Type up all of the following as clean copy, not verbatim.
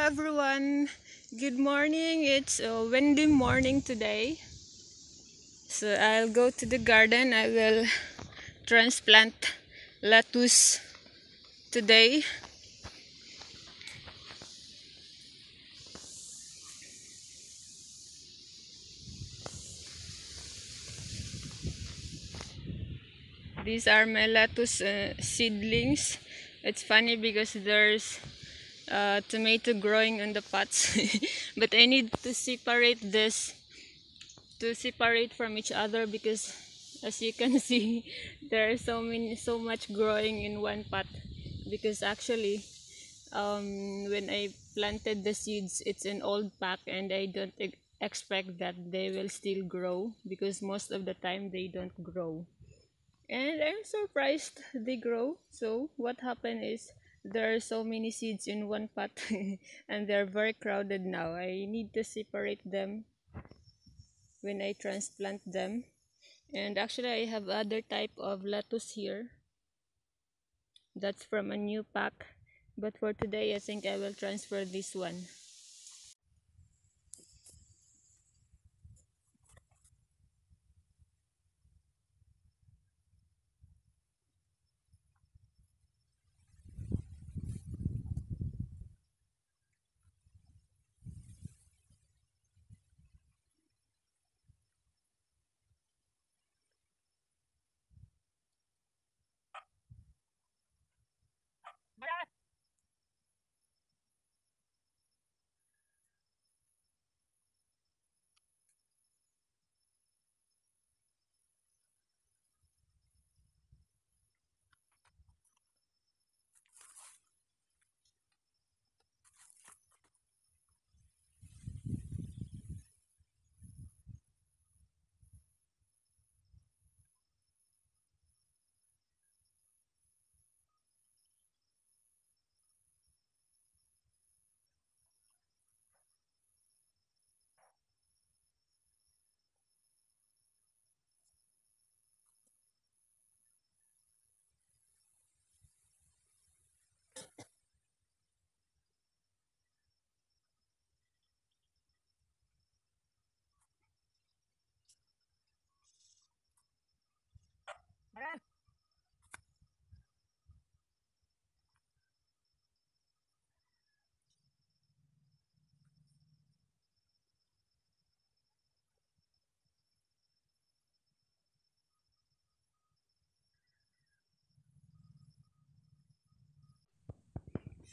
everyone. Good morning. It's a windy morning today. So I'll go to the garden. I will transplant lettuce today. These are my lettuce seedlings. It's funny because there's tomato growing in the pots, but I need to separate from each other because as you can see there are so much growing in one pot because actually when I planted the seeds it's an old pack and I don't expect that they will still grow because most of the time they don't grow, and I'm surprised they grow. So what happened is there are so many seeds in one pot and they're very crowded now. I need to separate them when I transplant them. And actually I have other type of lettuce here. That's from a new pack. But for today I think I will transfer this one.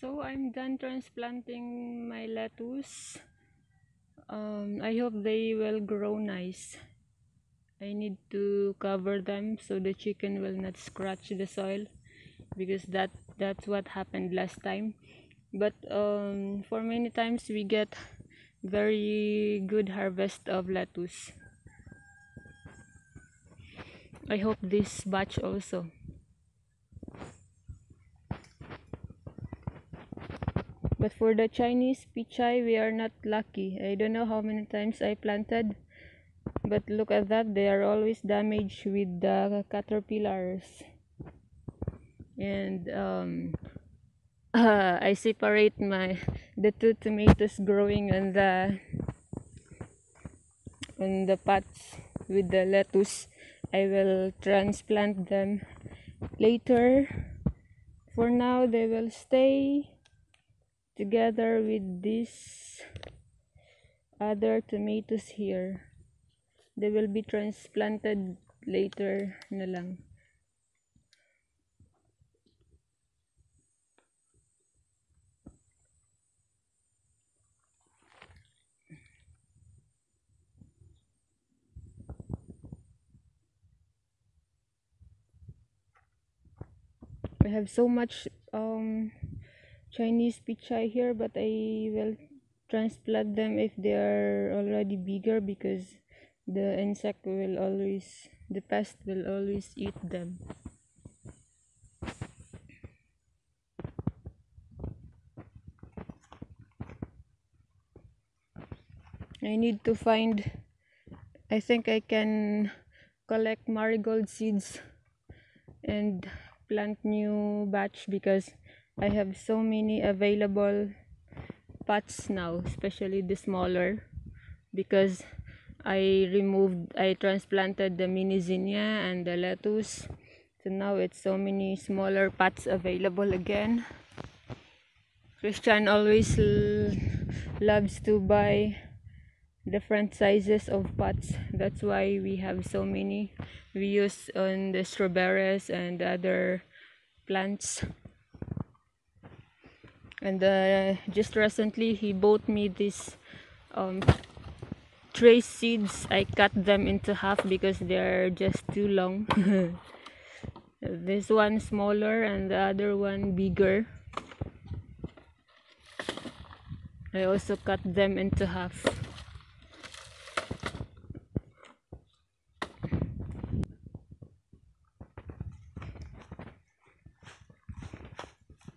So I'm done transplanting my lettuce. I hope they will grow nice. I need to cover them so the chicken will not scratch the soil because that's what happened last time. But for many times we get very good harvest of lettuce. I hope this batch also. But for the Chinese pichay, we are not lucky. I don't know how many times I planted, but look at that, they are always damaged with the caterpillars. And I separate the two tomatoes growing on the pots with the lettuce. I will transplant them later. For now, they will stay together with these other tomatoes here. They will be transplanted later na lang. I have so much Chinese pichay here, but I will transplant them if they are already bigger because the pest will always eat them. I need to find, I think I can collect marigold seeds and plant new batch because I have so many available pots now, especially the smaller, because I transplanted the mini zinnia and the lettuce. So now it's so many smaller pots available again. Christian always loves to buy different sizes of pots. That's why we have so many. We use on the strawberries and other plants. And just recently he bought me this trace seeds. I cut them into half because they're just too long. This one smaller and the other one bigger. I also cut them into half.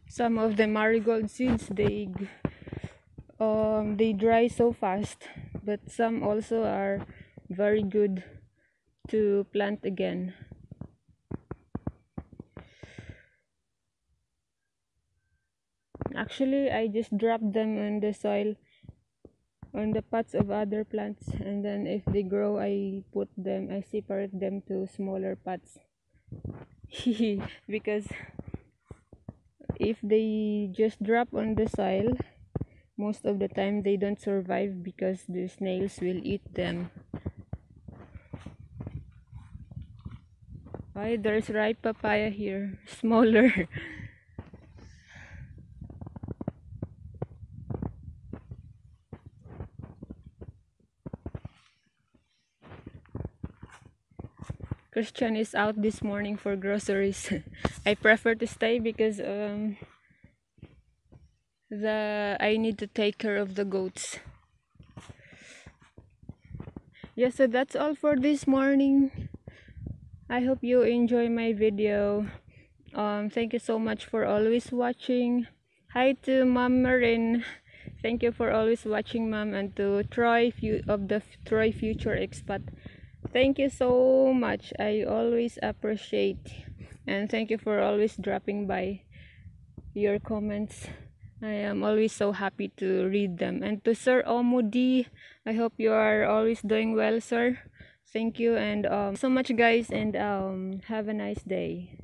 Some of the marigold seeds, they dry so fast, but some also are very good to plant again. Actually, I just drop them on the soil, on the pots of other plants, and then if they grow, I separate them to smaller pots. Because if they just drop on the soil, most of the time they don't survive because the snails will eat them. Why, there's ripe papaya here, smaller. Christian is out this morning for groceries. I prefer to stay because I need to take care of the goats. Yeah, so that's all for this morning. I hope you enjoy my video. Thank you so much for always watching. Hi to Mom Marin. Thank you for always watching, Mom, and to Troy of the Troy Future Expat. Thank you so much. I always appreciate, and thank you for always dropping by your comments. I am always so happy to read them. And to Sir Omudi, I hope you are always doing well, sir. Thank you, and so much, guys, and have a nice day.